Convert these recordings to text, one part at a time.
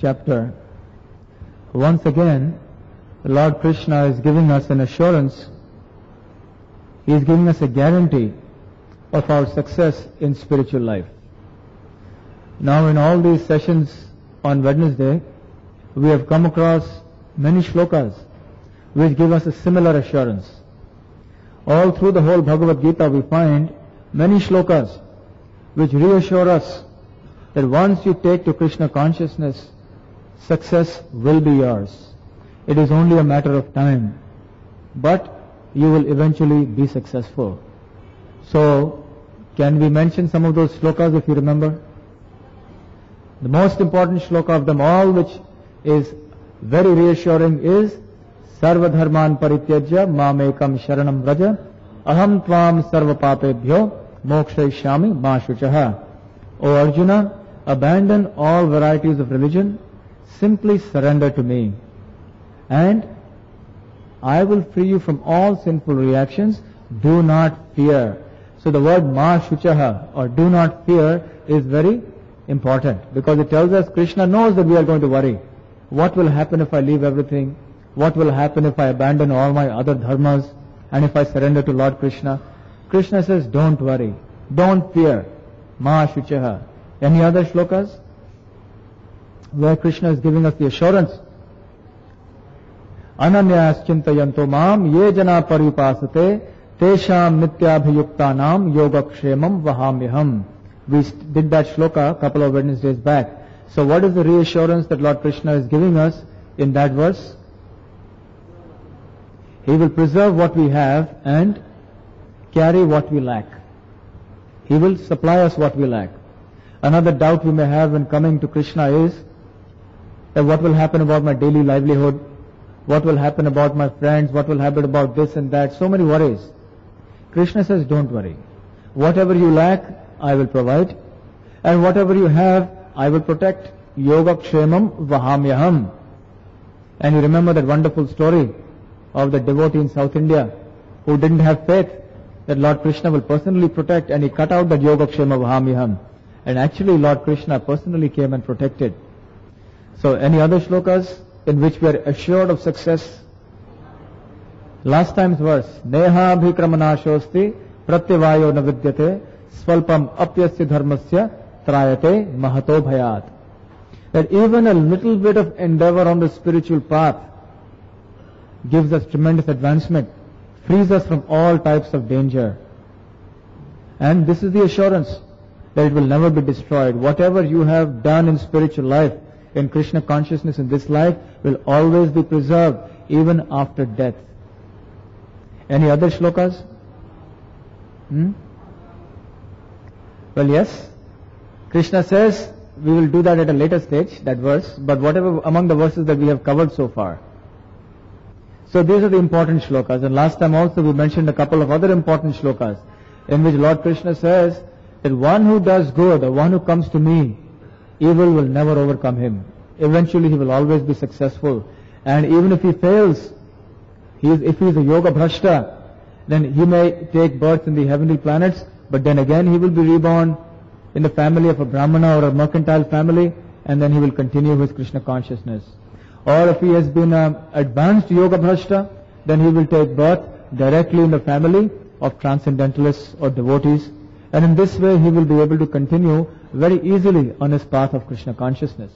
chapter, once again, the Lord Krishna is giving us an assurance. He is giving us a guarantee of our success in spiritual life. Now, in all these sessions on Wednesday, we have come across many shlokas which give us a similar assurance. All through the whole Bhagavad Gita we find many shlokas which reassure us that once you take to Krishna consciousness, success will be yours. It is only a matter of time, but you will eventually be successful. So, can we mention some of those shlokas if you remember? The most important shloka of them all, which is very reassuring, is Sarva Dharman Parityajya Mamekam Sharanam Vraja Aham Tvam Sarva Papebhyo Mokshayishyami Ma Shuchaha. O Arjuna, abandon all varieties of religion, simply surrender to me, and I will free you from all sinful reactions. Do not fear. So the word Ma Shuchaha, or do not fear, is very important, because it tells us Krishna knows that we are going to worry. What will happen if I leave everything? What will happen if I abandon all my other dharmas and if I surrender to Lord Krishna? Krishna says, don't worry, don't fear. Ma Shuchaha. Any other shlokas where Krishna is giving us the assurance? Ananyas chintayanto mam ye jana paripasate tesham nityabhiyuktanam yogakshemam vahamyaham. We did that shloka a couple of Wednesdays back. So what is the reassurance that Lord Krishna is giving us in that verse? He will preserve what we have and carry what we lack. He will supply us what we lack. Another doubt we may have when coming to Krishna is that what will happen about my daily livelihood? What will happen about my friends? What will happen about this and that? So many worries. Krishna says, don't worry. Whatever you lack, I will provide. And whatever you have, I will protect. Yogakshemam vahamyaham. And you remember that wonderful story of the devotee in South India who didn't have faith that Lord Krishna will personally protect, and he cut out that Yogakshema vahamyaham. And actually Lord Krishna personally came and protected. So any other shlokas in which we are assured of success? Last time's verse, Neha bhikramanashosti pratyavayo navidyate swalpam apyasya dharmasya trayate mahato bhayat. That even a little bit of endeavor on the spiritual path gives us tremendous advancement, frees us from all types of danger. And this is the assurance that it will never be destroyed. Whatever you have done in spiritual life, in Krishna consciousness in this life, will always be preserved even after death. Any other shlokas? Well, yes. Krishna says we will do that at a later stage, that verse, but whatever among the verses that we have covered so far. So these are the important shlokas. And last time also we mentioned a couple of other important shlokas in which Lord Krishna says that one who does good, or one who comes to me, evil will never overcome him. Eventually he will always be successful. And even if he fails, if he is a yoga bhrashta, then he may take birth in the heavenly planets, but then again he will be reborn in the family of a brahmana or a mercantile family, and then he will continue his Krishna consciousness. Or if he has been an advanced yoga bhrashta, then he will take birth directly in the family of transcendentalists or devotees, and in this way he will be able to continue very easily on his path of Krishna consciousness.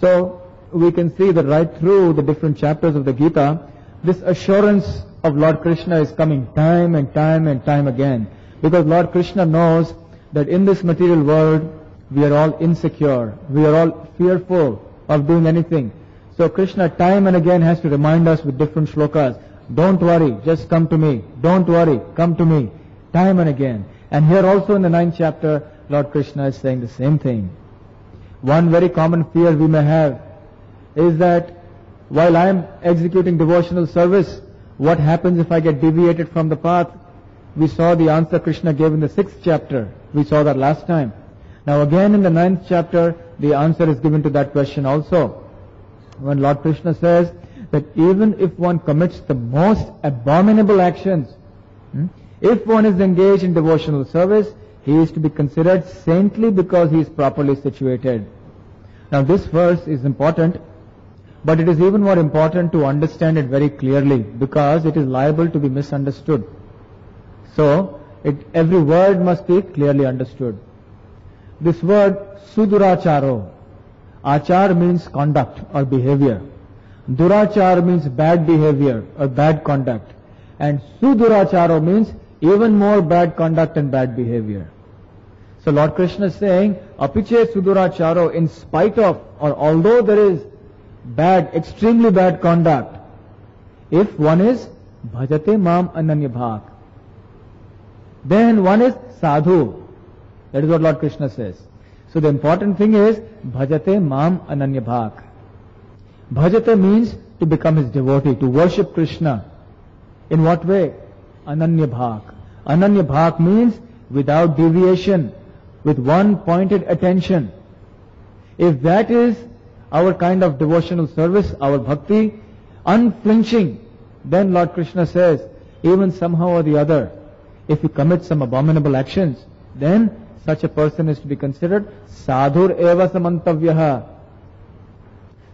So we can see that right through the different chapters of the Gita, this assurance of Lord Krishna is coming time and time and time again, because Lord Krishna knows that in this material world we are all insecure, we are all fearful of doing anything. So Krishna time and again has to remind us with different shlokas, don't worry, just come to me, don't worry, come to me, time and again. And here also in the 9th chapter, Lord Krishna is saying the same thing. One very common fear we may have is that while I am executing devotional service, what happens if I get deviated from the path? We saw the answer Krishna gave in the 6th chapter. We saw that last time. Now again in the 9th chapter, the answer is given to that question also. When Lord Krishna says that even if one commits the most abominable actions, if one is engaged in devotional service, he is to be considered saintly because he is properly situated. Now this verse is important, but it is even more important to understand it very clearly because it is liable to be misunderstood. So, every word must be clearly understood. This word suduracharo, achar means conduct or behavior. Durachar means bad behavior or bad conduct. And suduracharo means even more bad conduct and bad behavior. So Lord Krishna is saying, apiche suduracharo, in spite of or although there is bad, extremely bad conduct, if one is bhajate mam ananya bhak, then one is sadhu. That is what Lord Krishna says. So the important thing is bhajate mam ananya bhak. Bhajate means to become his devotee, to worship Krishna. In what way? Ananya bhak. Ananya bhak means without deviation, with one pointed attention. If that is our kind of devotional service, our bhakti, unflinching, then Lord Krishna says, even somehow or the other, if he commits some abominable actions, then such a person is to be considered sadhur eva samantavyaha.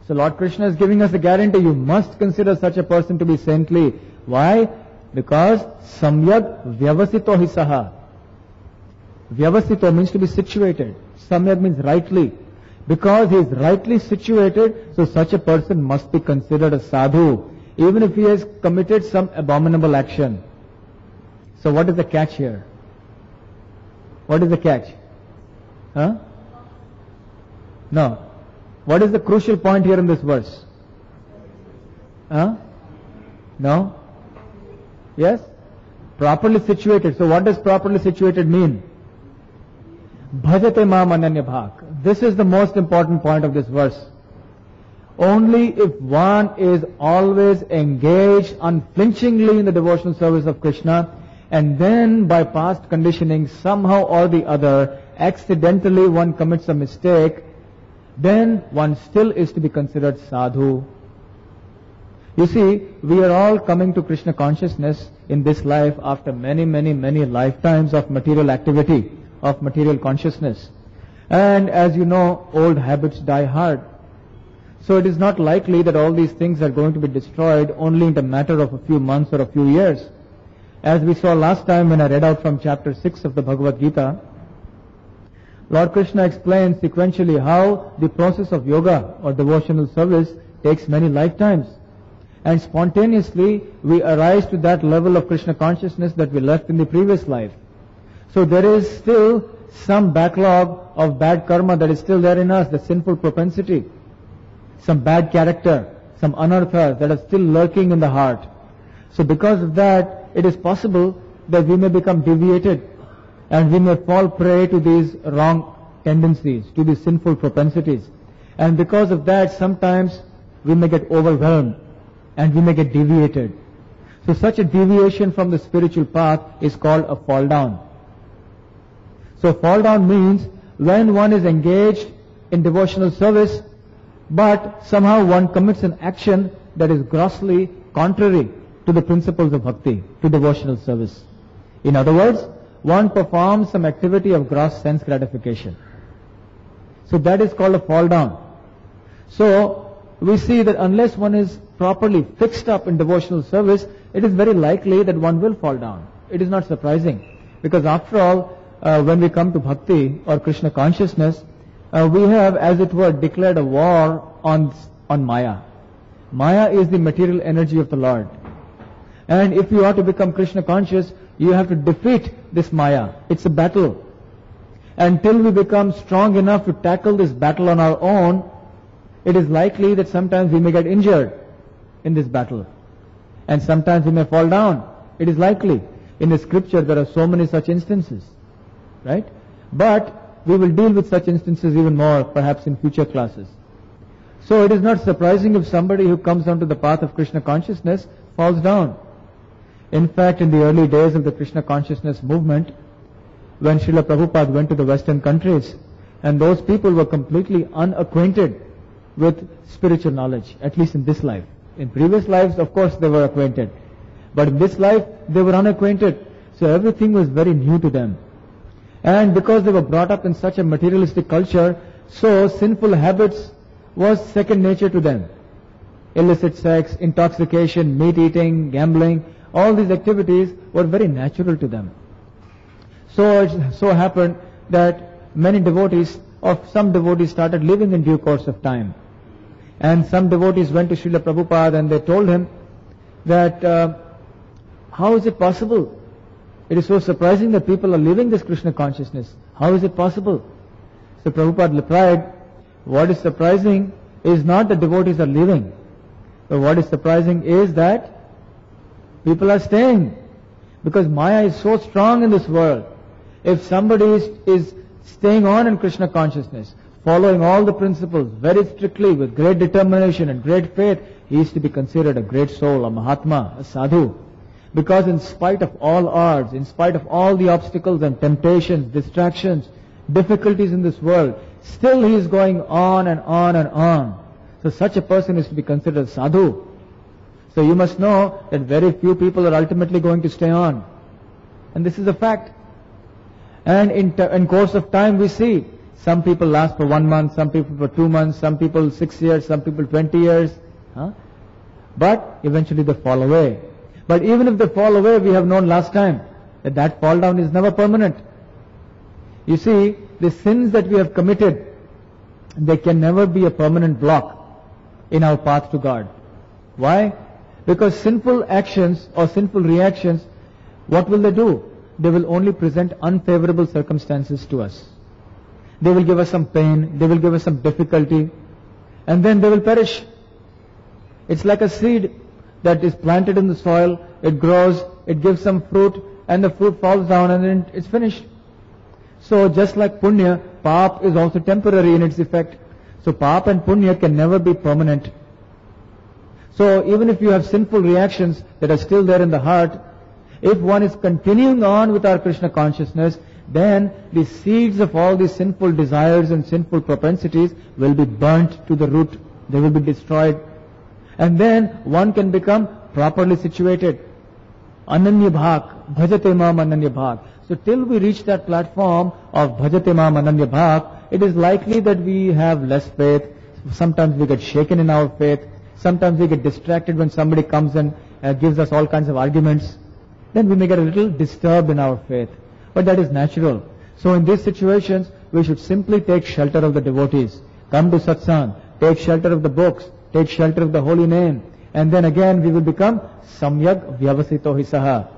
So Lord Krishna is giving us a guarantee, you must consider such a person to be saintly. Why? Because samyag vyavasito hisaha. Vyavasito means to be situated. Samyag means rightly. Because he is rightly situated, so such a person must be considered a sadhu, even if he has committed some abominable action. So what is the catch here? What is the catch? Huh? No. What is the crucial point here in this verse? Huh? No? Yes? Properly situated. So what does properly situated mean? Bhajate mam ananya bhak. This is the most important point of this verse. Only if one is always engaged unflinchingly in the devotional service of Krishna, and then by past conditioning somehow or the other, accidentally one commits a mistake, then one still is to be considered sadhu. You see, we are all coming to Krishna consciousness in this life after many, many, many lifetimes of material activity, of material consciousness. And as you know, old habits die hard. So it is not likely that all these things are going to be destroyed only in the matter of a few months or a few years. As we saw last time when I read out from chapter 6 of the Bhagavad Gita, Lord Krishna explains sequentially how the process of yoga or devotional service takes many lifetimes. And spontaneously we arise to that level of Krishna consciousness that we left in the previous life. So there is still some backlog of bad karma that is still there in us, the sinful propensity, some bad character, some anarthas that are still lurking in the heart. So because of that, it is possible that we may become deviated and we may fall prey to these wrong tendencies, to these sinful propensities. And because of that, sometimes we may get overwhelmed and we may get deviated. So such a deviation from the spiritual path is called a fall down. So fall down means when one is engaged in devotional service, but somehow one commits an action that is grossly contrary to the principles of bhakti, to devotional service. In other words, one performs some activity of gross sense gratification. So that is called a fall down. So we see that unless one is properly fixed up in devotional service, it is very likely that one will fall down. It is not surprising, because after all, when we come to bhakti or Krishna consciousness, we have, as it were, declared a war on Maya. Maya is the material energy of the Lord. And if you are to become Krishna conscious, you have to defeat this Maya. It's a battle. Until we become strong enough to tackle this battle on our own, it is likely that sometimes we may get injured in this battle. And sometimes we may fall down. It is likely. In the scripture there are so many such instances. Right? But we will deal with such instances even more perhaps in future classes. So it is not surprising if somebody who comes onto the path of Krishna consciousness falls down. In fact, in the early days of the Krishna consciousness movement, when Srila Prabhupada went to the Western countries, and those people were completely unacquainted with spiritual knowledge, at least in this life. In previous lives, of course, they were acquainted. But in this life, they were unacquainted. So everything was very new to them. And because they were brought up in such a materialistic culture, So sinful habits was second nature to them. Illicit sex, intoxication, meat eating, gambling, all these activities were very natural to them. So it so happened that many devotees, or some devotees, started living in due course of time. And some devotees went to Srila Prabhupada and they told him that how is it possible? It is so surprising that people are living this Krishna consciousness. How is it possible? So Prabhupada replied, what is surprising is not that devotees are living, but what is surprising is that people are staying. Because Maya is so strong in this world. If somebody is staying on in Krishna consciousness, following all the principles very strictly with great determination and great faith, he is to be considered a great soul, a Mahatma, a sadhu. Because in spite of all odds, in spite of all the obstacles and temptations, distractions, difficulties in this world, still he is going on and on and on. So such a person is to be considered a sadhu. So you must know that very few people are ultimately going to stay on. And this is a fact. And in course of time we see some people last for 1 month, some people for 2 months, some people 6 years, some people 20 years. But eventually they fall away. But even if they fall away, we have known last time that fall down is never permanent. You see, the sins that we have committed, they can never be a permanent block in our path to God. Why? Because sinful actions or sinful reactions, what will they do? They will only present unfavorable circumstances to us. They will give us some pain, they will give us some difficulty, and then they will perish. It's like a seed that is planted in the soil, it grows, it gives some fruit, and the fruit falls down and then it's finished. So just like punya, pap is also temporary in its effect. So pap and punya can never be permanent. So even if you have sinful reactions that are still there in the heart, if one is continuing on with our Krishna consciousness, then the seeds of all these sinful desires and sinful propensities will be burnt to the root. They will be destroyed. And then one can become properly situated. Ananya bhak, bhajate mam ananya bhak. So till we reach that platform of bhajate mam ananya bhak, it is likely that we have less faith. Sometimes we get shaken in our faith. Sometimes we get distracted when somebody comes and gives us all kinds of arguments. Then we may get a little disturbed in our faith. But that is natural. So in these situations, we should simply take shelter of the devotees. Come to satsang, take shelter of the books, take shelter of the holy name. And then again we will become samyak vyavasito hisaha.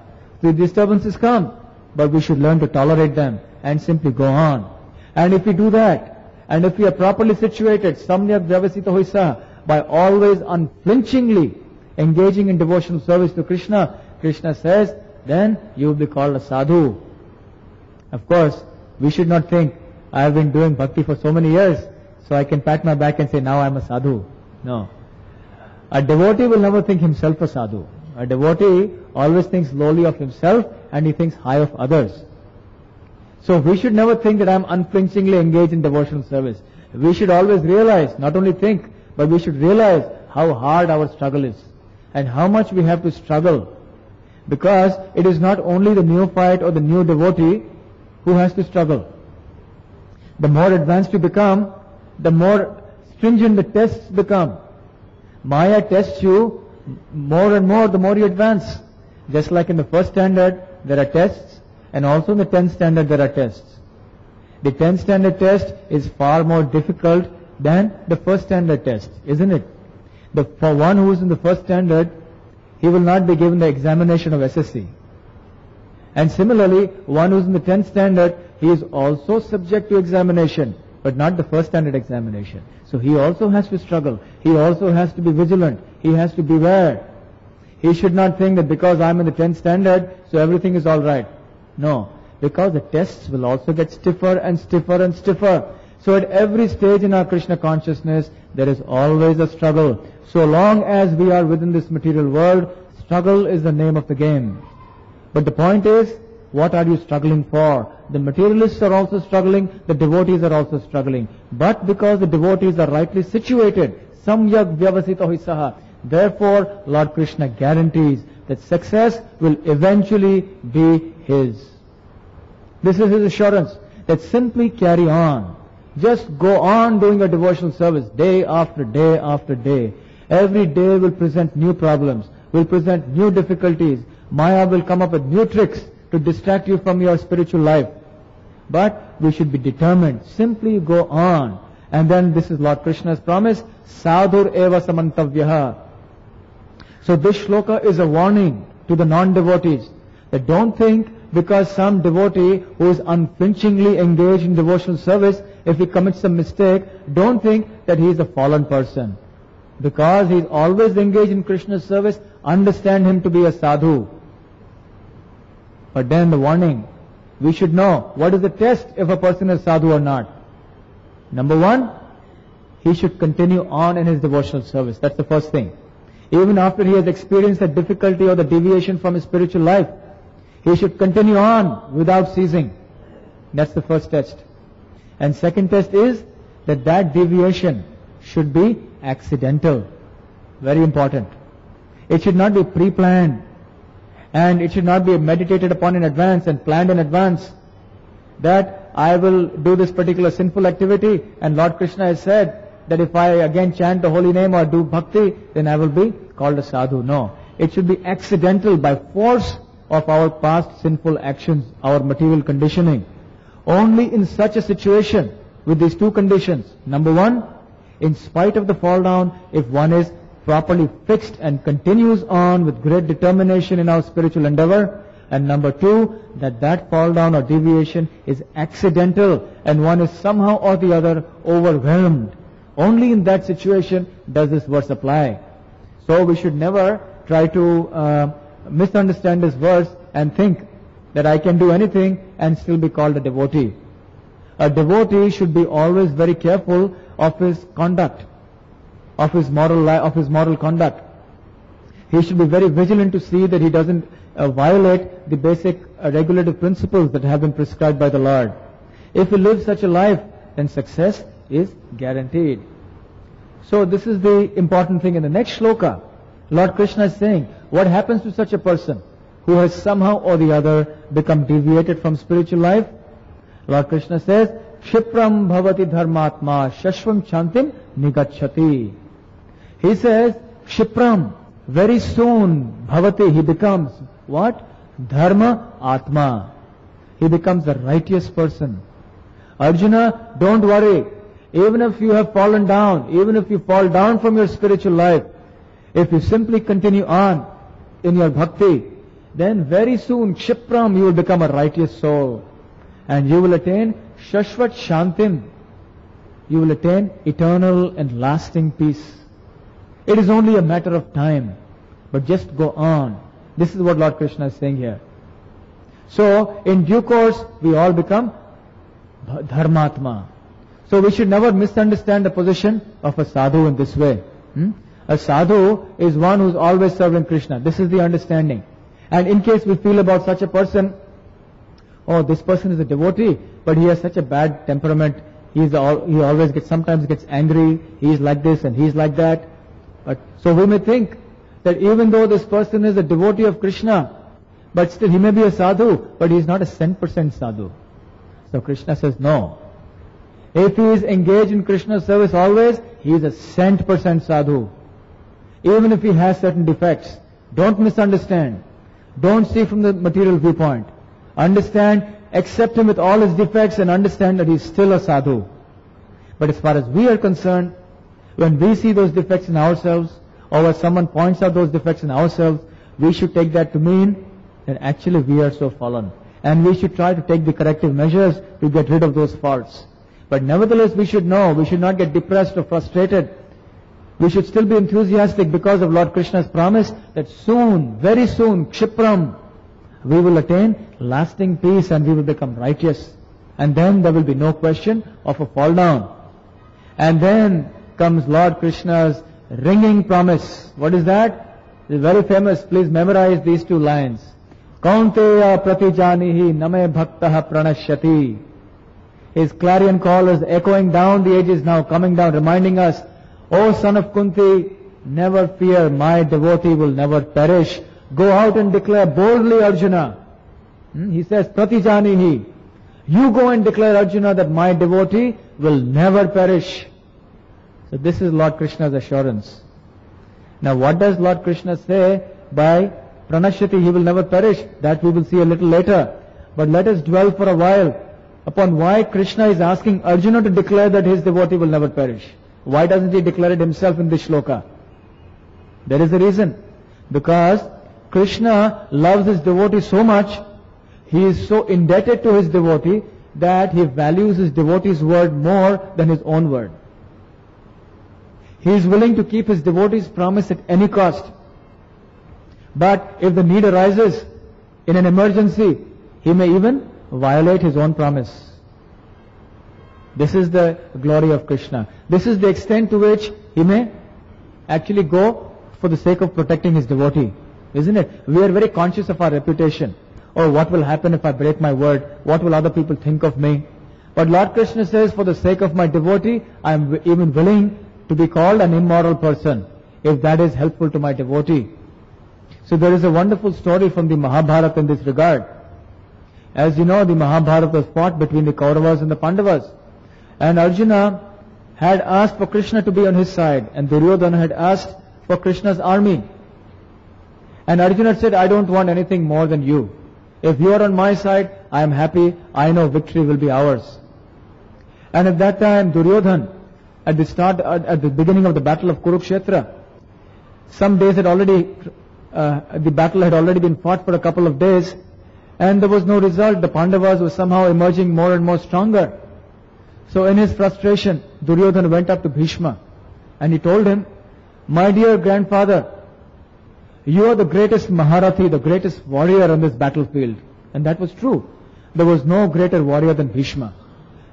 The disturbances come, but we should learn to tolerate them and simply go on. And if we do that, and if we are properly situated, samyak vyavasito hisaha, by always unflinchingly engaging in devotional service to Krishna, Krishna says, then you will be called a sadhu. Of course, we should not think, I have been doing bhakti for so many years, so I can pat my back and say, now I am a sadhu. No. A devotee will never think himself a sadhu. A devotee always thinks lowly of himself and he thinks high of others. So we should never think that I am unflinchingly engaged in devotional service. We should always realize, not only think, but we should realize how hard our struggle is and how much we have to struggle. Because it is not only the neophyte or the new devotee who has to struggle. The more advanced you become, the more stringent the tests become. Maya tests you more and more the more you advance. Just like in the first standard there are tests, and also in the 10th standard there are tests. The 10th standard test is far more difficult than the first standard test, isn't it? For one who is in the first standard, he will not be given the examination of SSC. And similarly, one who is in the 10th standard, he is also subject to examination, but not the first standard examination. So he also has to struggle. He also has to be vigilant. He has to beware. He should not think that because I am in the 10th standard, so everything is all right. No, because the tests will also get stiffer and stiffer and stiffer. So at every stage in our Krishna consciousness, there is always a struggle. So long as we are within this material world, struggle is the name of the game. But the point is, what are you struggling for? The materialists are also struggling, the devotees are also struggling. But because the devotees are rightly situated, samyak vyavasito hisaha, therefore Lord Krishna guarantees that success will eventually be his. This is his assurance, that simply carry on. Just go on doing your devotional service day after day after day. Every day will present new problems, will present new difficulties. Maya will come up with new tricks to distract you from your spiritual life. But we should be determined. Simply go on. And then this is Lord Krishna's promise, sadhur eva samantavyaha. So this shloka is a warning to the non-devotees that don't think because some devotee who is unflinchingly engaged in devotional service, if he commits a mistake, don't think that he is a fallen person. Because he is always engaged in Krishna's service, understand him to be a sadhu. But then the warning, we should know what is the test if a person is sadhu or not. Number one, he should continue on in his devotional service. That's the first thing. Even after he has experienced the difficulty or the deviation from his spiritual life, he should continue on without ceasing. That's the first test. And second test is that deviation should be accidental. Very important. It should not be pre-planned. And it should not be meditated upon in advance and planned in advance. That I will do this particular sinful activity, and Lord Krishna has said that if I again chant the holy name or do bhakti, then I will be called a sadhu. No. It should be accidental by force of our past sinful actions, our material conditioning. Only in such a situation, with these two conditions. Number one, in spite of the fall down, if one is properly fixed and continues on with great determination in our spiritual endeavor. And number two, that fall down or deviation is accidental and one is somehow or the other overwhelmed. Only in that situation does this verse apply. So we should never try to misunderstand this verse and think that I can do anything and still be called a devotee. A devotee should be always very careful of his conduct, of his moral life, of his moral conduct. He should be very vigilant to see that he doesn't violate the basic regulative principles that have been prescribed by the Lord. If he lives such a life, then success is guaranteed. So this is the important thing. In the next shloka, Lord Krishna is saying, what happens to such a person who has somehow or the other become deviated from spiritual life? Lord Krishna says, Kshipram bhavati dharmatma shashvam chantim nigacchati. He says, Kshipram, very soon, bhavati, he becomes what? Dharma atma. He becomes a righteous person. Arjuna, don't worry. Even if you have fallen down, even if you fall down from your spiritual life, if you simply continue on in your bhakti, then very soon, Kshipram, you will become a righteous soul. And you will attain Shashvat Shantim. You will attain eternal and lasting peace. It is only a matter of time. But just go on. This is what Lord Krishna is saying here. So, in due course, we all become Dharmatma. So we should never misunderstand the position of a sadhu in this way. A sadhu is one who is always serving Krishna. This is the understanding. And in case we feel about such a person, oh, this person is a devotee, but he has such a bad temperament. He always sometimes gets angry. He is like this and he is like that. But so we may think that even though this person is a devotee of Krishna, but still he may be a sadhu, but he is not a 100% sadhu. So Krishna says no. If he is engaged in Krishna's service always, he is a 100% sadhu. Even if he has certain defects, don't misunderstand. Don't see from the material viewpoint. Understand, accept him with all his defects and understand that he is still a sadhu. But as far as we are concerned, when we see those defects in ourselves, or when someone points out those defects in ourselves, we should take that to mean that actually we are so fallen. And we should try to take the corrective measures to get rid of those faults. But nevertheless, we should know, we should not get depressed or frustrated. We should still be enthusiastic because of Lord Krishna's promise that soon, very soon, Kshipram, we will attain lasting peace and we will become righteous. And then there will be no question of a fall down. And then comes Lord Krishna's ringing promise. What is that? It is very famous. Please memorize these two lines. Kaunteya pratijanihi name bhaktaha pranashyati. His clarion call is echoing down the ages now, coming down, reminding us, O son of Kunti, never fear, my devotee will never perish. Go out and declare boldly, Arjuna. He says, Pratijanihi. You go and declare, Arjuna, that my devotee will never perish. So this is Lord Krishna's assurance. Now what does Lord Krishna say by Pranashyati, he will never perish? That we will see a little later. But let us dwell for a while upon why Krishna is asking Arjuna to declare that his devotee will never perish. Why doesn't he declare it himself in this shloka? There is a reason. Because Krishna loves his devotee so much, he is so indebted to his devotee that he values his devotee's word more than his own word. He is willing to keep his devotee's promise at any cost. But if the need arises in an emergency, he may even violate his own promise. This is the glory of Krishna. This is the extent to which he may actually go for the sake of protecting his devotee. Isn't it? We are very conscious of our reputation. Oh, what will happen if I break my word? What will other people think of me? But Lord Krishna says, for the sake of my devotee, I am even willing to be called an immoral person, if that is helpful to my devotee. So there is a wonderful story from the Mahabharata in this regard. As you know, the Mahabharata was fought between the Kauravas and the Pandavas. And Arjuna had asked for Krishna to be on his side, and Duryodhana had asked for Krishna's army. And Arjuna said, I don't want anything more than you. If you are on my side, I am happy. I know victory will be ours. And at that time, Duryodhana, at the beginning of the battle of Kurukshetra, some days had already, the battle had already been fought for a couple of days, and there was no result. The Pandavas were somehow emerging more and more stronger. So in his frustration, Duryodhana went up to Bhishma, and he told him, my dear grandfather, you are the greatest Maharathi, the greatest warrior on this battlefield. And that was true. There was no greater warrior than Bhishma.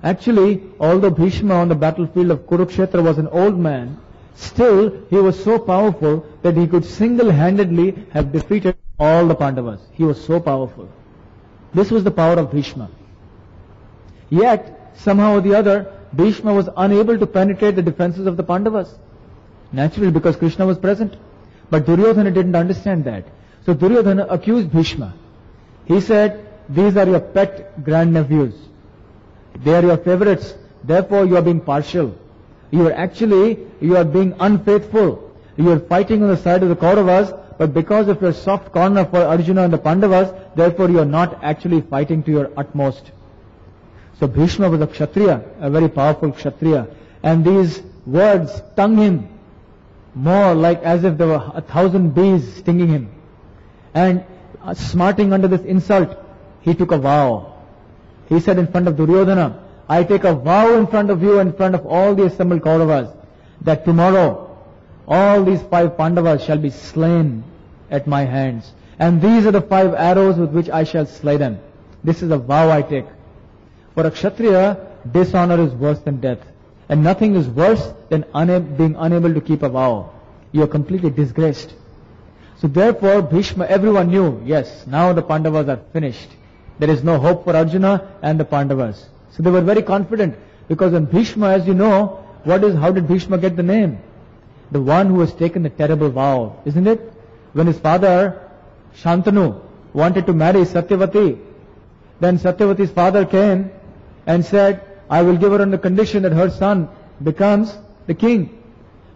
Actually, although Bhishma on the battlefield of Kurukshetra was an old man, still he was so powerful that he could single-handedly have defeated all the Pandavas. He was so powerful. This was the power of Bhishma. Yet, somehow or the other, Bhishma was unable to penetrate the defenses of the Pandavas. Naturally, because Krishna was present. But Duryodhana didn't understand that. So Duryodhana accused Bhishma. He said, these are your pet grandnephews. They are your favorites. Therefore you are being partial. You are being unfaithful. You are fighting on the side of the Kauravas, but because of your soft corner for Arjuna and the Pandavas, therefore you are not actually fighting to your utmost. So Bhishma was a Kshatriya, a very powerful Kshatriya. And these words stung him more like as if there were 1,000 bees stinging him. And smarting under this insult, he took a vow. He said in front of Duryodhana, I take a vow in front of you and in front of all the assembled Kauravas that tomorrow all these 5 Pandavas shall be slain at my hands. And these are the 5 arrows with which I shall slay them. This is a vow I take. For a Kshatriya, dishonor is worse than death. And nothing is worse than being unable to keep a vow. You are completely disgraced. So therefore, Bhishma, everyone knew, yes, now the Pandavas are finished. There is no hope for Arjuna and the Pandavas. So they were very confident, because when Bhishma, as you know, how did Bhishma get the name? The one who has taken the terrible vow, isn't it? When his father, Shantanu, wanted to marry Satyavati, then Satyavati's father came and said, I will give her on the condition that her son becomes the king.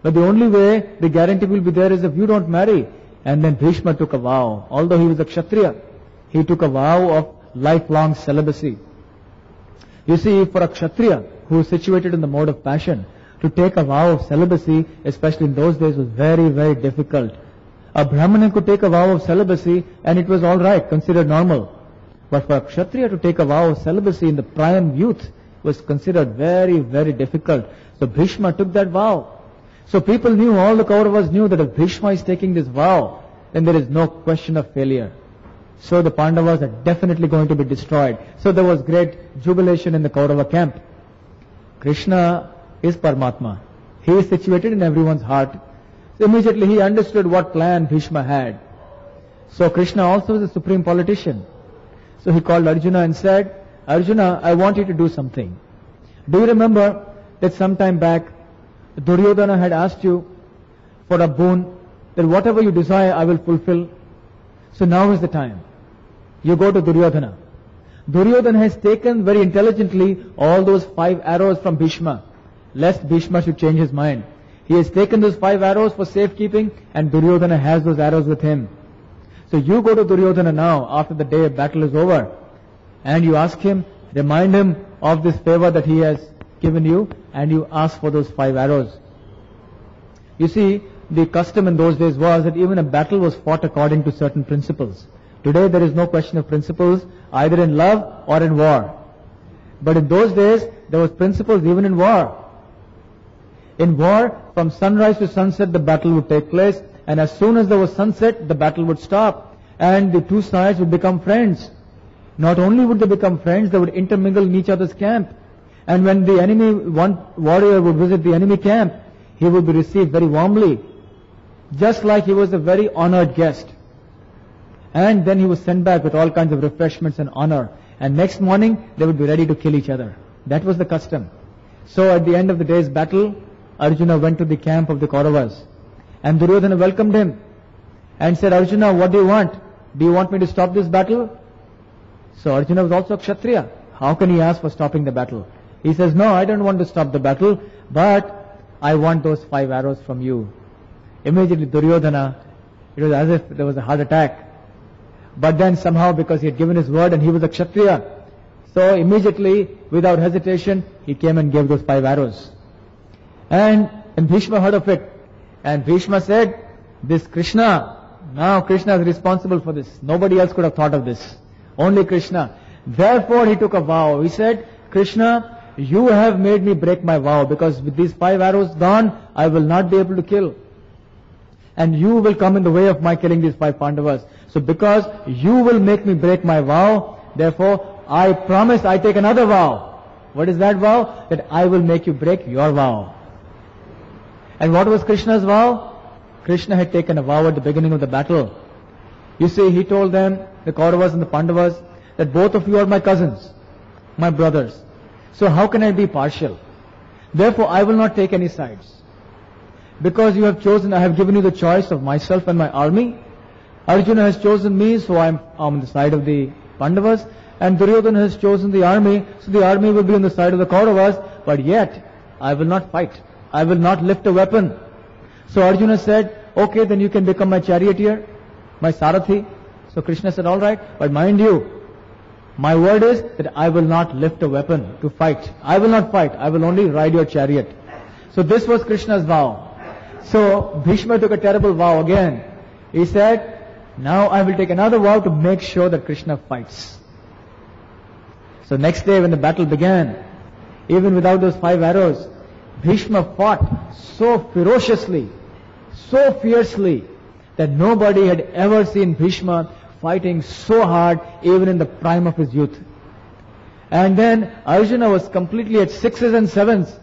But the only way the guarantee will be there is if you don't marry. And then Bhishma took a vow. Although he was a Kshatriya, he took a vow of lifelong celibacy. You see, for a Kshatriya who is situated in the mode of passion, to take a vow of celibacy, especially in those days, was very, very difficult. A Brahmana could take a vow of celibacy and it was alright, considered normal. But for a Kshatriya to take a vow of celibacy in the prime youth was considered very, very difficult. So Bhishma took that vow. So people knew, all the Kauravas knew that if Bhishma is taking this vow, then there is no question of failure. So the Pandavas are definitely going to be destroyed. So there was great jubilation in the Kaurava camp. Krishna is Paramatma. He is situated in everyone's heart. So immediately he understood what plan Bhishma had. So Krishna also is a supreme politician. So he called Arjuna and said, Arjuna, I want you to do something. Do you remember that some time back, Duryodhana had asked you for a boon, that whatever you desire I will fulfill? So now is the time. You go to Duryodhana. Duryodhana has taken very intelligently all those 5 arrows from Bhishma, lest Bhishma should change his mind. He has taken those 5 arrows for safekeeping, and Duryodhana has those arrows with him. So you go to Duryodhana now, after the day of battle is over, and you ask him, remind him of this favor that he has given you, and you ask for those 5 arrows. You see, the custom in those days was that even a battle was fought according to certain principles. Today there is no question of principles, either in love or in war. But in those days, there was principles even in war. In war, from sunrise to sunset, the battle would take place, and as soon as there was sunset, the battle would stop, and the two sides would become friends. Not only would they become friends, they would intermingle in each other's camp. And when the enemy, one warrior would visit the enemy camp, he would be received very warmly, just like he was a very honored guest. And then he was sent back with all kinds of refreshments and honor. And next morning, they would be ready to kill each other. That was the custom. So at the end of the day's battle, Arjuna went to the camp of the Kauravas. And Duryodhana welcomed him and said, Arjuna, what do you want? Do you want me to stop this battle? So Arjuna was also a Kshatriya. How can he ask for stopping the battle? He says, no, I don't want to stop the battle, but I want those 5 arrows from you. Immediately Duryodhana, it was as if there was a heart attack. But then somehow, because he had given his word and he was a Kshatriya, so immediately, without hesitation, he came and gave those 5 arrows. And Bhishma heard of it. And Bhishma said, this Krishna, now Krishna is responsible for this. Nobody else could have thought of this. Only Krishna. Therefore he took a vow. He said, Krishna, you have made me break my vow, because with these 5 arrows gone, I will not be able to kill. And you will come in the way of my killing these 5 Pandavas. So because you will make me break my vow, therefore I promise I take another vow. What is that vow? That I will make you break your vow. And what was Krishna's vow? Krishna had taken a vow at the beginning of the battle. You see, he told them, the Kauravas and the Pandavas, that both of you are my cousins, my brothers. So how can I be partial? Therefore I will not take any sides. Because you have chosen, I have given you the choice of myself and my army. Arjuna has chosen me, so I am on the side of the Pandavas. And Duryodhana has chosen the army, so the army will be on the side of the Kauravas. But yet, I will not fight. I will not lift a weapon. So Arjuna said, okay, then you can become my charioteer, my Sarathi. So Krishna said, all right, but mind you, my word is that I will not lift a weapon to fight. I will not fight. I will only ride your chariot. So this was Krishna's vow. So Bhishma took a terrible vow again. He said, now I will take another vow to make sure that Krishna fights. So next day when the battle began, even without those 5 arrows, Bhishma fought so ferociously, so fiercely, that nobody had ever seen Bhishma fighting so hard even in the prime of his youth. And then Arjuna was completely at 6s and 7s.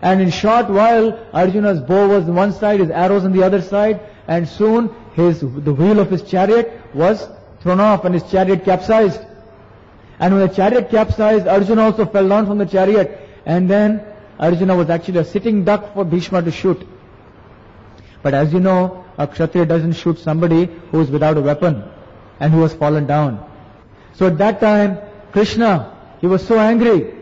And in short while, Arjuna's bow was on one side, his arrows on the other side, and soon the wheel of his chariot was thrown off and his chariot capsized. And when the chariot capsized, Arjuna also fell down from the chariot. And then Arjuna was actually a sitting duck for Bhishma to shoot. But as you know, a Kshatriya doesn't shoot somebody who is without a weapon and who has fallen down. So at that time, Krishna, he was so angry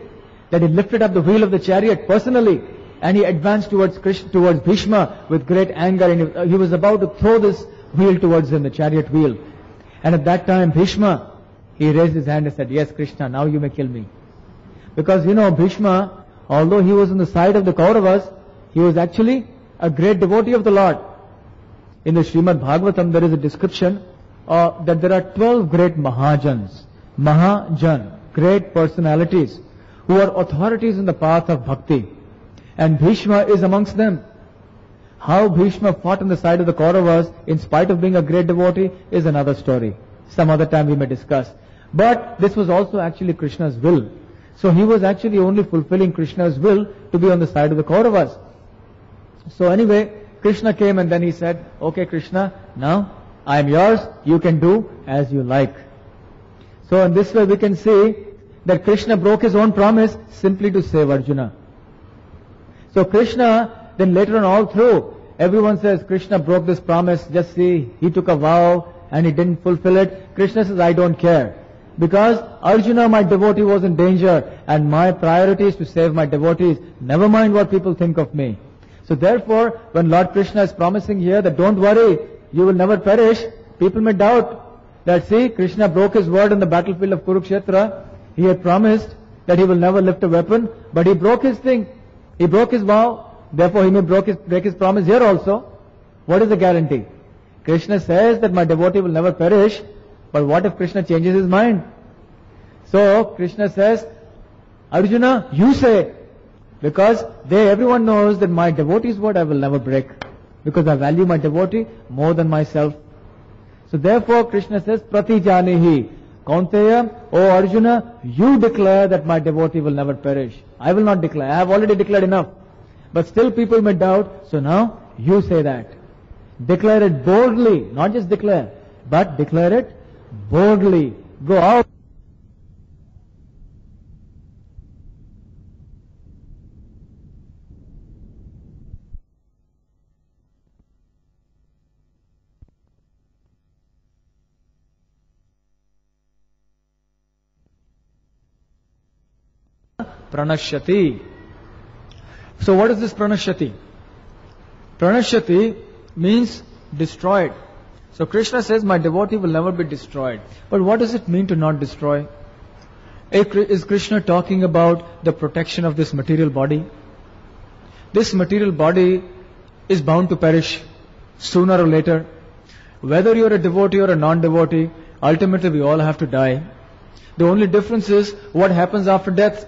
that he lifted up the wheel of the chariot personally, and he advanced towards Bhishma with great anger, and he was about to throw this wheel towards him, the chariot wheel. And at that time, Bhishma, he raised his hand and said, yes, Krishna, now you may kill me. Because you know, Bhishma, although he was on the side of the Kauravas, he was actually a great devotee of the Lord. In the Srimad Bhagavatam, there is a description that there are 12 great Mahajans, Mahajan, great personalities, who are authorities in the path of bhakti. And Bhishma is amongst them. How Bhishma fought on the side of the Kauravas, in spite of being a great devotee, is another story. Some other time we may discuss. But this was also actually Krishna's will. So he was actually only fulfilling Krishna's will to be on the side of the Kauravas. So anyway, Krishna came and then he said, okay Krishna, now I am yours, you can do as you like. So in this way we can see that Krishna broke his own promise simply to save Arjuna. So Krishna, then later on all through, everyone says Krishna broke this promise, just see, he took a vow and he didn't fulfill it. Krishna says, I don't care. Because Arjuna, my devotee, was in danger, and my priority is to save my devotees. Never mind what people think of me. So therefore, when Lord Krishna is promising here that don't worry, you will never perish, people may doubt that, see, Krishna broke his word on the battlefield of Kurukshetra. He had promised that he will never lift a weapon, but he broke his thing. He broke his vow. Therefore, he may break his promise here also. What is the guarantee? Krishna says that my devotee will never perish, but what if Krishna changes his mind? So, Krishna says, Arjuna, you say, because everyone knows that my devotee's word I will never break, because I value my devotee more than myself. So therefore, Krishna says, Prati Janihi, Kaunteya, O Arjuna, you declare that my devotee will never perish. I will not declare. I have already declared enough. But still people may doubt, so now you say that. Declare it boldly, not just declare, but declare it boldly. Go out. Pranashyati. So what is this pranashyati? Pranashyati means destroyed. So Krishna says, my devotee will never be destroyed. But what does it mean to not destroy? Is Krishna talking about the protection of this material body? This material body is bound to perish sooner or later. Whether you're a devotee or a non-devotee, ultimately we all have to die. The only difference is what happens after death.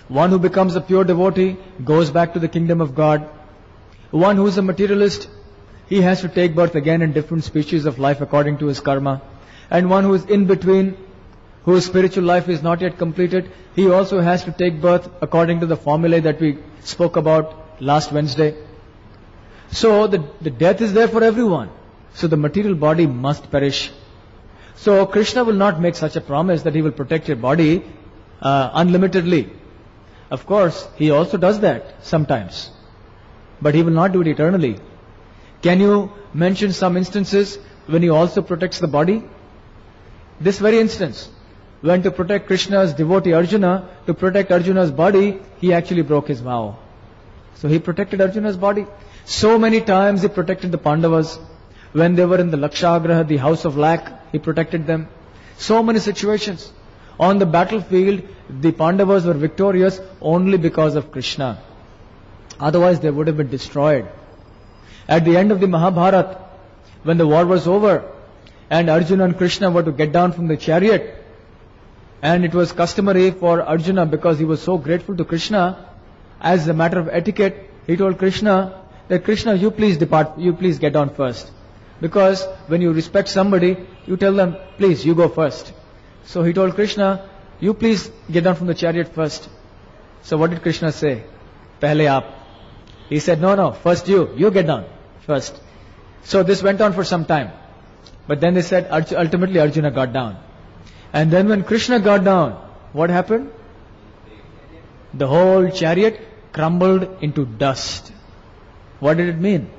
One who becomes a pure devotee goes back to the kingdom of God. One who is a materialist, he has to take birth again in different species of life according to his karma. And one who is in between, whose spiritual life is not yet completed, he also has to take birth according to the formulae that we spoke about last Wednesday. So the death is there for everyone. So the material body must perish. So Krishna will not make such a promise that he will protect your body unlimitedly. Of course, he also does that sometimes. But he will not do it eternally. Can you mention some instances when he also protects the body? This very instance, when to protect Krishna's devotee Arjuna, to protect Arjuna's body, he actually broke his vow. So he protected Arjuna's body. So many times he protected the Pandavas. When they were in the Lakshagraha, the house of lack, he protected them. So many situations. On the battlefield, the Pandavas were victorious only because of Krishna. Otherwise, they would have been destroyed. At the end of the Mahabharata, when the war was over, and Arjuna and Krishna were to get down from the chariot, and it was customary for Arjuna, because he was so grateful to Krishna, as a matter of etiquette, he told Krishna that, Krishna, you please depart, you please get down first. Because when you respect somebody, you tell them, please, you go first. So he told Krishna, you please get down from the chariot first. So what did Krishna say? Pehle aap. He said, no, first you get down first. So this went on for some time. But then they said, ultimately Arjuna got down. And then when Krishna got down, what happened? The whole chariot crumbled into dust. What did it mean?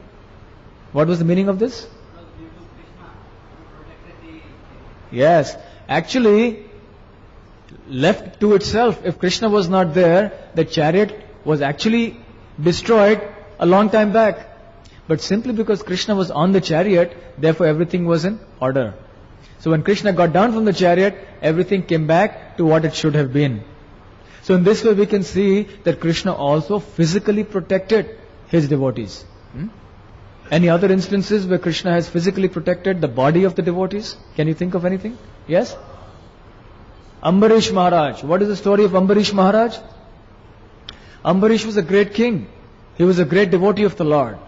What was the meaning of this? Yes. Actually, left to itself, if Krishna was not there, the chariot was actually destroyed a long time back. But simply because Krishna was on the chariot, therefore everything was in order. So when Krishna got down from the chariot, everything came back to what it should have been. So in this way we can see that Krishna also physically protected his devotees. Any other instances where Krishna has physically protected the body of the devotees? Can you think of anything? Yes? Ambarish Maharaj. What is the story of Ambarish Maharaj? Ambarish was a great king. He was a great devotee of the Lord.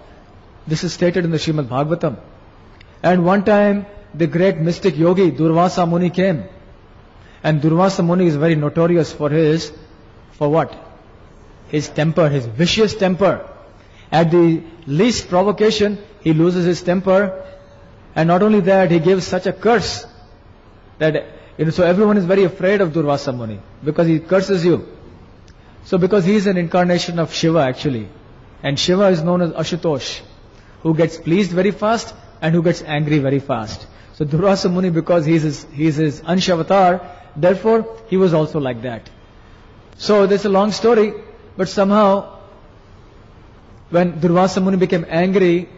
This is stated in the Srimad Bhagavatam. And one time, the great mystic yogi Durvasa Muni came. And Durvasa Muni is very notorious for what? His temper, his vicious temper. At the least provocation, he loses his temper. And not only that, he gives such a curse that, so everyone is very afraid of Durvasa Muni because he curses you. So because he is an incarnation of Shiva actually. And Shiva is known as Ashutosh, who gets pleased very fast and who gets angry very fast. So Durvasa Muni, because he's his Ansha avatar, therefore he was also like that. So this is a long story, but somehow when Durvasa Muni became angry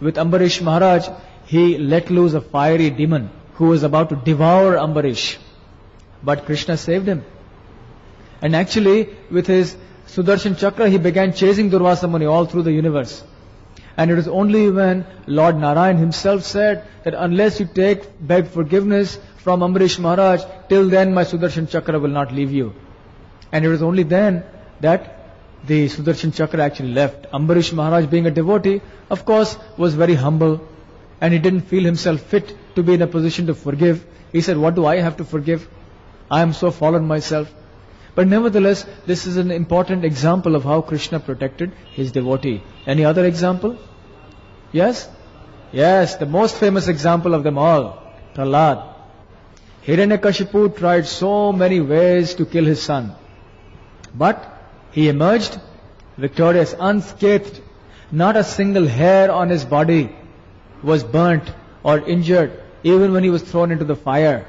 with Ambarish Maharaj, he let loose a fiery demon who was about to devour Ambarish. But Krishna saved him. And actually, with his Sudarshan Chakra, he began chasing Durvasa Muni all through the universe. And it was only when Lord Narayan himself said that unless you beg forgiveness from Ambarish Maharaj, till then my Sudarshan Chakra will not leave you. And it was only then that the Sudarshan Chakra actually left. Ambarish Maharaj, being a devotee, of course, was very humble. And he didn't feel himself fit to be in a position to forgive. He said, what do I have to forgive? I am so fallen myself. But nevertheless, this is an important example of how Krishna protected his devotee. Any other example? Yes? Yes, the most famous example of them all, Prahlad. Hiranyakashipu tried so many ways to kill his son. But he emerged victorious, unscathed. Not a single hair on his body was burnt or injured, even when he was thrown into the fire.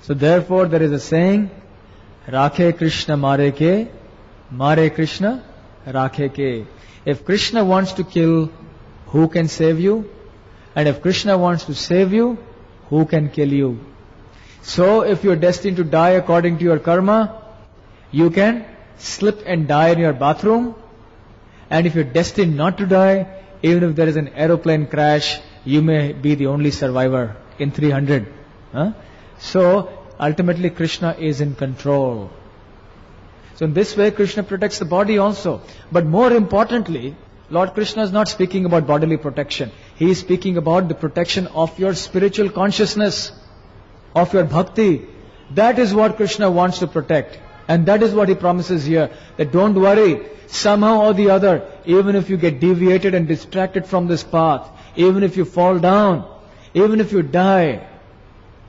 So therefore there is a saying, Rakhe Krishna Mare Ke, Mare Krishna Rakhe Ke. If Krishna wants to kill, who can save you? And if Krishna wants to save you, who can kill you? So if you are destined to die according to your karma, you can slip and die in your bathroom. And if you are destined not to die, even if there is an aeroplane crash, you may be the only survivor in 300. So ultimately Krishna is in control. So in this way Krishna protects the body also. But more importantly, Lord Krishna is not speaking about bodily protection. He is speaking about the protection of your spiritual consciousness, of your bhakti. That is what Krishna wants to protect. And that is what he promises here. That don't worry, somehow or the other, even if you get deviated and distracted from this path, even if you fall down, even if you die,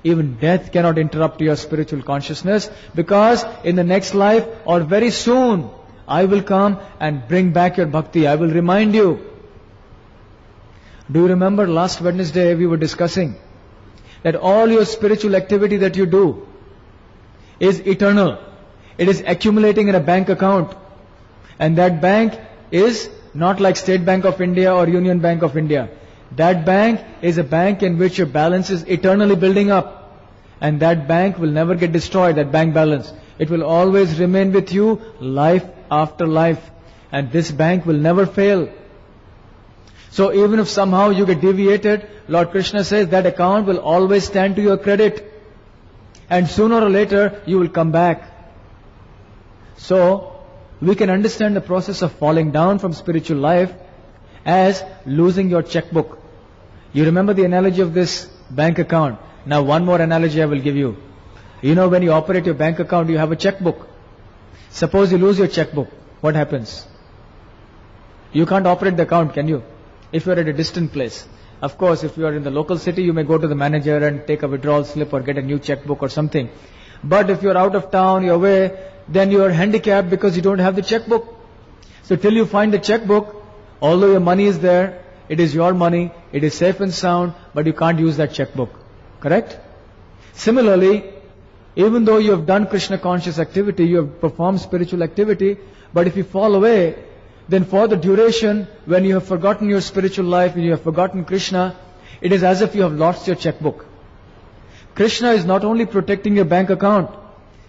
even death cannot interrupt your spiritual consciousness, because in the next life or very soon, I will come and bring back your bhakti. I will remind you. Do you remember last Wednesday we were discussing that all your spiritual activity that you do is eternal. It is accumulating in a bank account. And that bank is not like State Bank of India or Union Bank of India. That bank is a bank in which your balance is eternally building up. And that bank will never get destroyed, that bank balance. It will always remain with you life after life. And this bank will never fail. So even if somehow you get deviated, Lord Krishna says that account will always stand to your credit. And sooner or later, you will come back. So, we can understand the process of falling down from spiritual life as losing your checkbook. You remember the analogy of this bank account. Now one more analogy I will give you. You know, when you operate your bank account, you have a checkbook. Suppose you lose your checkbook, what happens? You can't operate the account, can you? If you are at a distant place. Of course, if you are in the local city, you may go to the manager and take a withdrawal slip or get a new checkbook or something. But if you are out of town, you're away, then you are handicapped because you don't have the checkbook. So till you find the checkbook, although your money is there, it is your money, it is safe and sound, but you can't use that checkbook. Correct? Similarly, even though you have done Krishna conscious activity, you have performed spiritual activity, but if you fall away, then for the duration, when you have forgotten your spiritual life and you have forgotten Krishna, it is as if you have lost your checkbook. Krishna is not only protecting your bank account,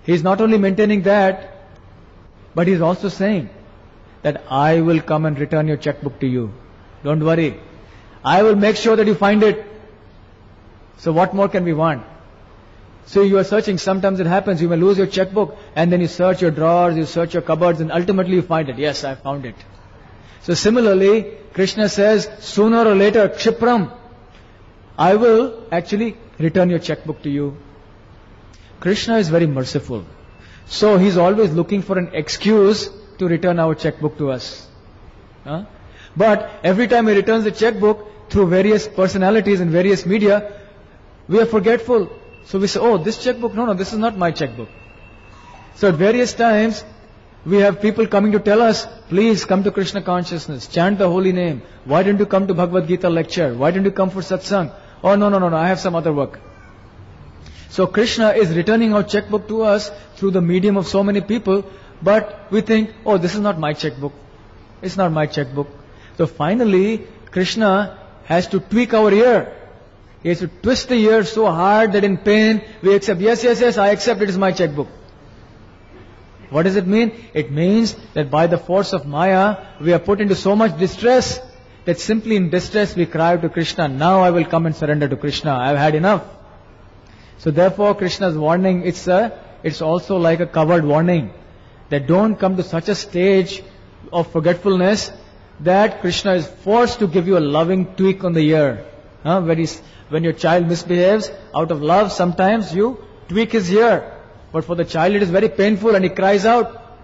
He is not only maintaining that, but He is also saying that I will come and return your checkbook to you. Don't worry. I will make sure that you find it. So what more can we want? So you are searching, sometimes it happens, you may lose your checkbook and then you search your drawers, you search your cupboards and ultimately you find it. Yes, I found it. So similarly, Krishna says, sooner or later, Kshipram, I will actually return your checkbook to you. Krishna is very merciful. So He's always looking for an excuse to return our checkbook to us. But every time He returns the checkbook through various personalities and various media, we are forgetful. So we say, oh, this checkbook, no, this is not my checkbook. So at various times, we have people coming to tell us, please come to Krishna consciousness, chant the holy name. Why don't you come to Bhagavad Gita lecture? Why don't you come for satsang? Oh, no, I have some other work. So Krishna is returning our checkbook to us through the medium of so many people, but we think, oh, this is not my checkbook. It's not my checkbook. So finally, Krishna has to tweak our ear. He has to twist the ear so hard that in pain we accept, yes, I accept, it is my checkbook. What does it mean? It means that by the force of Maya, we are put into so much distress that simply in distress we cry out to Krishna, now I will come and surrender to Krishna. I have had enough. So therefore Krishna's warning, it's also like a covered warning, that don't come to such a stage of forgetfulness that Krishna is forced to give you a loving tweak on the ear. When your child misbehaves, out of love, sometimes you tweak his ear. But for the child it is very painful and he cries out.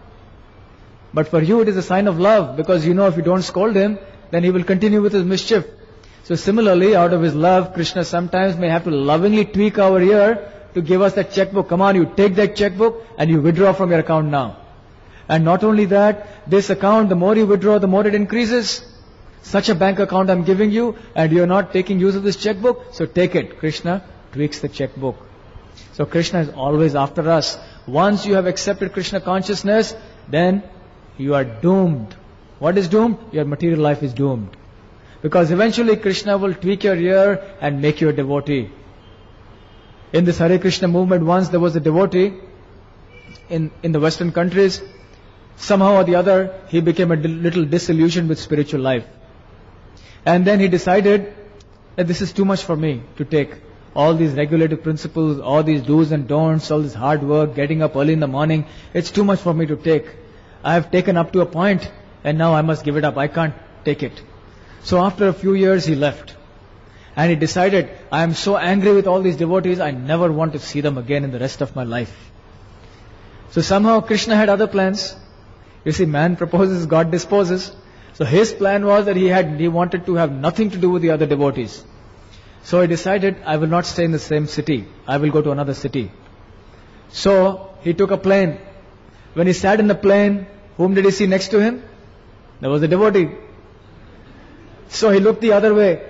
But for you it is a sign of love, because you know if you don't scold him, then he will continue with his mischief. So similarly, out of his love, Krishna sometimes may have to lovingly tweak our ear to give us that checkbook. Come on, you take that checkbook and you withdraw from your account now. And not only that, this account, the more you withdraw, the more it increases. Such a bank account I'm giving you, and you're not taking use of this checkbook, so take it. Krishna tweaks the checkbook. So Krishna is always after us. Once you have accepted Krishna consciousness, then you are doomed. What is doomed? Your material life is doomed. Because eventually Krishna will tweak your ear and make you a devotee. In this Hare Krishna movement, once there was a devotee in the Western countries. Somehow or the other, he became a little disillusioned with spiritual life. And then he decided that this is too much for me to take. All these regulative principles, all these do's and don'ts, all this hard work, getting up early in the morning, it's too much for me to take. I have taken up to a point and now I must give it up. I can't take it. So after a few years he left. And he decided, I am so angry with all these devotees, I never want to see them again in the rest of my life. So somehow Krishna had other plans. You see, man proposes, God disposes. So his plan was that he wanted to have nothing to do with the other devotees. So he decided, I will not stay in the same city. I will go to another city. So he took a plane. When he sat in the plane, whom did he see next to him? There was a devotee. So he looked the other way.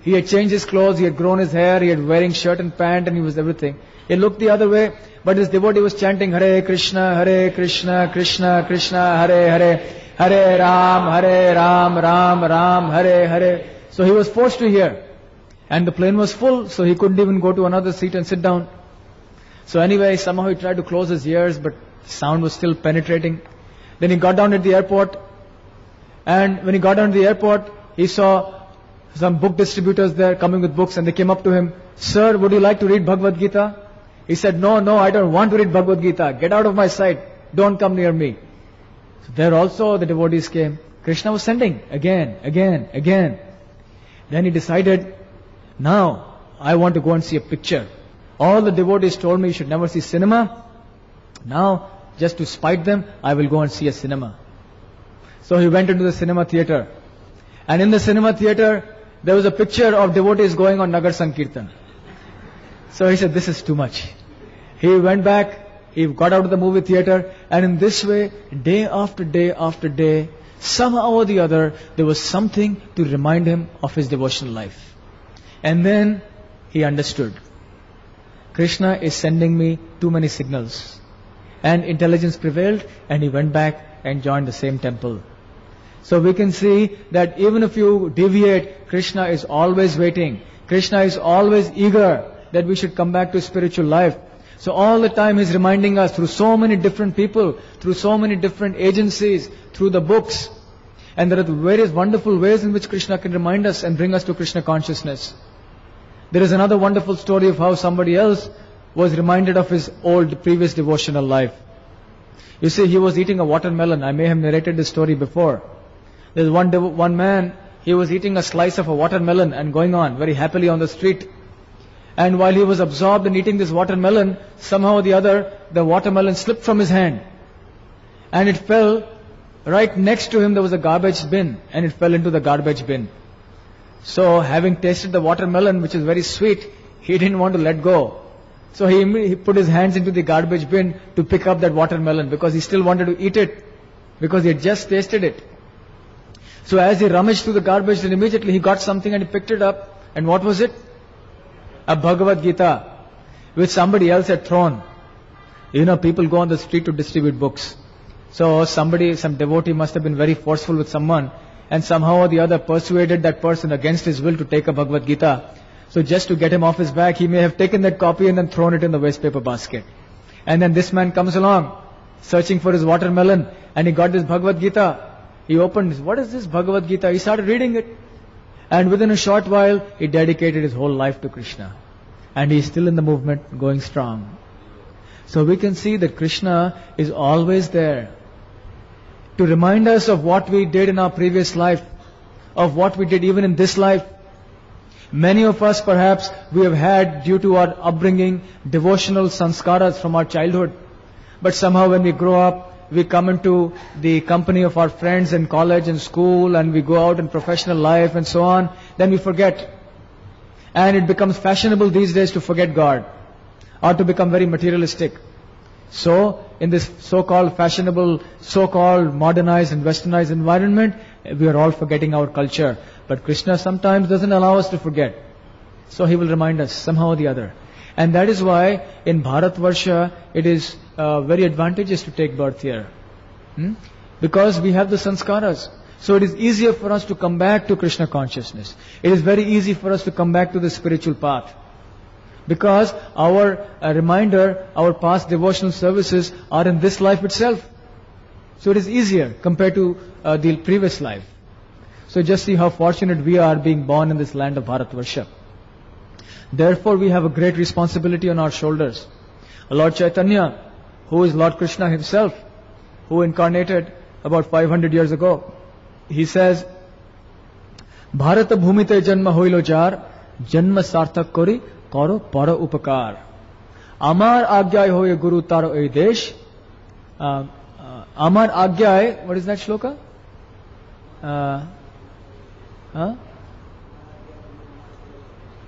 He had changed his clothes, he had grown his hair, he had wearing shirt and pant, and he was everything. He looked the other way, but his devotee was chanting Hare Krishna, Krishna Krishna, Hare Hare, Hare Ram, Ram, Hare Hare. So he was forced to hear. And the plane was full, so he couldn't even go to another seat and sit down. So anyway, somehow he tried to close his ears, but sound was still penetrating. Then he got down at the airport, and when he got down to the airport, he saw some book distributors there coming with books, and they came up to him. Sir, would you like to read Bhagavad Gita? He said, no, I don't want to read Bhagavad Gita. Get out of my sight. Don't come near me. So there also the devotees came. Krishna was sending again. Then he decided, now I want to go and see a picture. All the devotees told me you should never see cinema. Now, just to spite them, I will go and see a cinema. So he went into the cinema theater. And in the cinema theater, there was a picture of devotees going on Nagar Sankirtan. So he said, this is too much. He went back, he got out of the movie theater, and in this way, day after day, somehow or the other, there was something to remind him of his devotional life. And then he understood. Krishna is sending me too many signals. And intelligence prevailed, and he went back and joined the same temple. So we can see that even if you deviate, Krishna is always waiting. Krishna is always eager that we should come back to spiritual life. So all the time He's reminding us through so many different people, through so many different agencies, through the books. And there are various wonderful ways in which Krishna can remind us and bring us to Krishna consciousness. There is another wonderful story of how somebody else was reminded of his previous devotional life. You see, he was eating a watermelon. I may have narrated this story before. There's one man, he was eating a slice of a watermelon and going on very happily on the street. And while he was absorbed in eating this watermelon, somehow or the other, the watermelon slipped from his hand. And it fell right next to him. There was a garbage bin, and it fell into the garbage bin. So having tasted the watermelon, which is very sweet, he didn't want to let go. So he put his hands into the garbage bin to pick up that watermelon because he still wanted to eat it, because he had just tasted it. So as he rummaged through the garbage, then immediately he got something and he picked it up. And what was it? a Bhagavad Gita, which somebody else had thrown. You know, people go on the street to distribute books. So some devotee must have been very forceful with someone, and somehow or the other persuaded that person against his will to take a Bhagavad Gita. So just to get him off his back, he may have taken that copy and then thrown it in the waste paper basket. And then this man comes along, searching for his watermelon, and he got this Bhagavad Gita. He opened, what is this Bhagavad Gita? He started reading it. And within a short while, he dedicated his whole life to Krishna. And he is still in the movement, going strong. So we can see that Krishna is always there to remind us of what we did in our previous life, of what we did even in this life. Many of us, perhaps, we have had, due to our upbringing, devotional sanskaras from our childhood. But somehow when we grow up, we come into the company of our friends in college and school, and we go out in professional life and so on, then we forget. And it becomes fashionable these days to forget God, or to become very materialistic. So, in this so-called fashionable, so-called modernized and westernized environment, we are all forgetting our culture. But Krishna sometimes doesn't allow us to forget. So He will remind us somehow or the other. And that is why in Bharatvarsha it is very advantageous to take birth here. Because we have the sanskaras. So it is easier for us to come back to Krishna consciousness. It is very easy for us to come back to the spiritual path. Because our reminder, our past devotional services are in this life itself. So it is easier compared to the previous life. So just see how fortunate we are being born in this land of Bharatvarsha. Therefore we have a great responsibility on our shoulders. Lord Chaitanya, who is Lord Krishna himself, who incarnated about 500 years ago, he says, Bharata bhumite janma hoilo jar, janma sarthak kori, karo para upakar. Amar agyay hoye guru taro ei desh. Amar agyay, what is that shloka?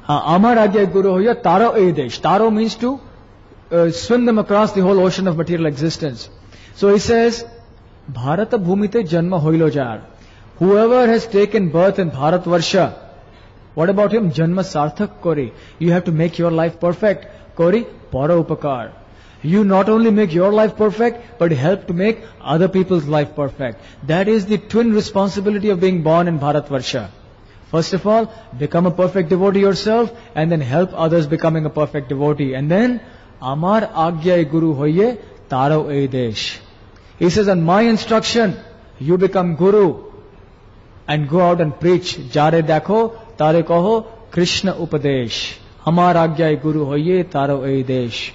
Amar agyay guru hoya taro ei desh. Taro means to swim them across the whole ocean of material existence. So he says, Bharata bhumite janma hoilo jar. Whoever has taken birth in Bharatvarsha, what about him? Janma sarthak kori. You have to make your life perfect. Kori para upakar. You not only make your life perfect, but help to make other people's life perfect. That is the twin responsibility of being born in Bharatvarsha. First of all, become a perfect devotee yourself, and then help others becoming a perfect devotee. And then, Amar agyay guru hoye taro ei desh. He says, on my instruction, you become guru and go out and preach. Jare dakho, tare kaho, Krishna upadesh. Amar agyay guru hoye taro ei desh.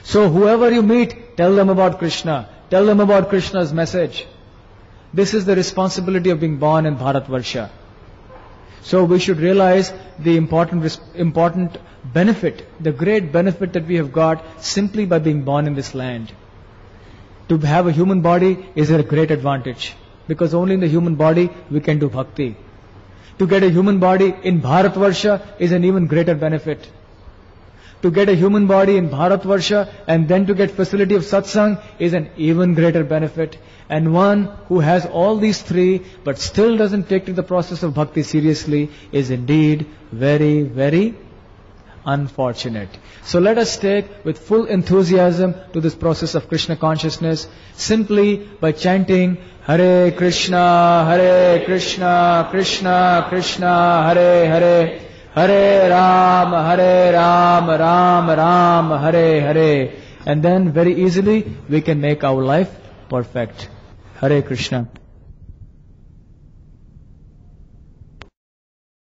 So whoever you meet, tell them about Krishna. Tell them about Krishna's message. This is the responsibility of being born in Bharatvarsha. So we should realize the important benefit, the great benefit that we have got simply by being born in this land. To have a human body is a great advantage, because only in the human body we can do bhakti. To get a human body in Bharatvarsha is an even greater benefit. To get a human body in Bharatvarsha and then to get facility of satsang is an even greater benefit. And one who has all these three but still doesn't take to the process of bhakti seriously is indeed very, very unfortunate. So let us take with full enthusiasm to this process of Krishna consciousness simply by chanting Hare Krishna, Krishna Krishna, Hare Hare, Hare Ram, Ram Ram, Hare Hare. And then very easily we can make our life perfect. Hare Krishna.